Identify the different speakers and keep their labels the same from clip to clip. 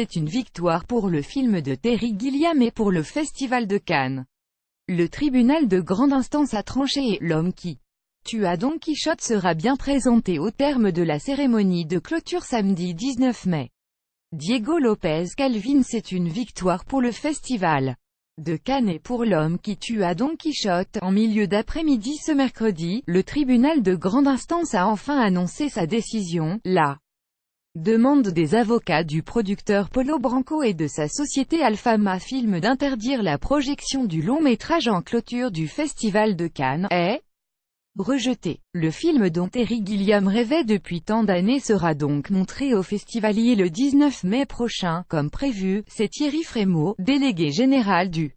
Speaker 1: c'est une victoire pour le film de Terry Gilliam et pour le Festival de Cannes. Le tribunal de grande instance a tranché et l'homme qui tua Don Quichotte sera bien présenté au terme de la cérémonie de clôture samedi 19 mai. Diego López Calvin. C'est une victoire pour le Festival de Cannes et pour l'homme qui tua Don Quichotte. En milieu d'après-midi ce mercredi, le tribunal de grande instance a enfin annoncé sa décision. La demande des avocats du producteur Polo Branco et de sa société Alfama Film d'interdire la projection du long-métrage en clôture du Festival de Cannes est rejetée. Le film dont Terry Gilliam rêvait depuis tant d'années sera donc montré au Festivalier le 19 mai prochain, comme prévu. C'est Thierry Frémaux, délégué général du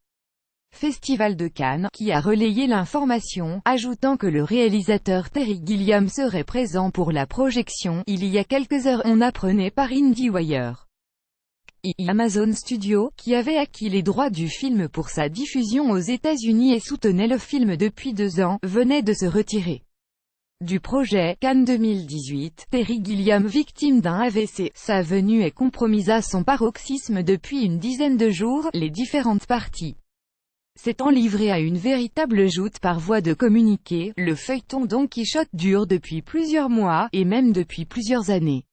Speaker 1: Festival de Cannes, qui a relayé l'information, ajoutant que le réalisateur Terry Gilliam serait présent pour la projection. Il y a quelques heures, on apprenait par IndieWire Amazon Studios, qui avait acquis les droits du film pour sa diffusion aux États-Unis et soutenait le film depuis 2 ans, venait de se retirer du projet. Cannes 2018, Terry Gilliam victime d'un AVC. Sa venue est compromise à son paroxysme depuis une dizaine de jours. Les différentes parties s'étant livrées à une véritable joute par voie de communiqué. Le feuilleton Don Quichotte dure depuis plusieurs mois, et même depuis plusieurs années.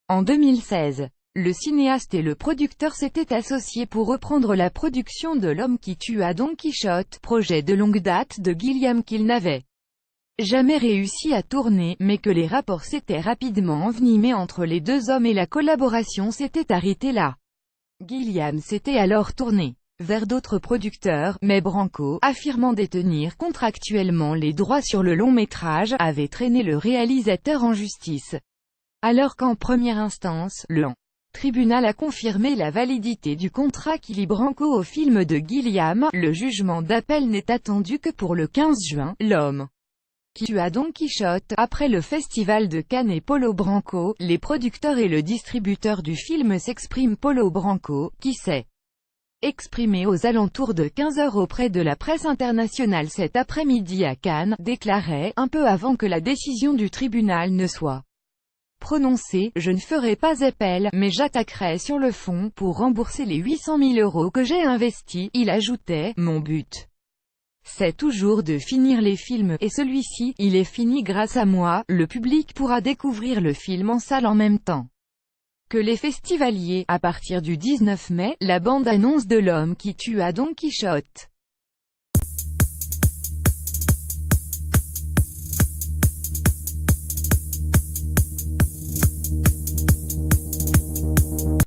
Speaker 1: En 2016, le cinéaste et le producteur s'étaient associés pour reprendre la production de L'homme qui tua Don Quichotte, projet de longue date de Gilliam qu'il n'avait jamais réussi à tourner, mais que les rapports s'étaient rapidement envenimés entre les deux hommes et la collaboration s'était arrêtée là. Gilliam s'était alors tourné vers d'autres producteurs, mais Branco, affirmant détenir contractuellement les droits sur le long-métrage, avait traîné le réalisateur en justice. Alors qu'en première instance, le tribunal a confirmé la validité du contrat qui lie Branco au film de Gilliam, le jugement d'appel n'est attendu que pour le 15 juin. L'homme qui tua Don Quichotte, après le Festival de Cannes et Polo Branco, les producteurs et le distributeur du film s'expriment. Polo Branco, qui s'est exprimé aux alentours de 15 h auprès de la presse internationale cet après-midi à Cannes, déclarait, un peu avant que la décision du tribunal ne soit prononcée: « Je ne ferai pas appel, mais j'attaquerai sur le fond, pour rembourser les 800 000 € que j'ai investis. » Il ajoutait, « Mon but, c'est toujours de finir les films, et celui-ci, il est fini grâce à moi. Le public pourra découvrir le film en salle en même temps que les festivaliers. » À partir du 19 mai, la bande-annonce de L'homme qui tua Don Quichotte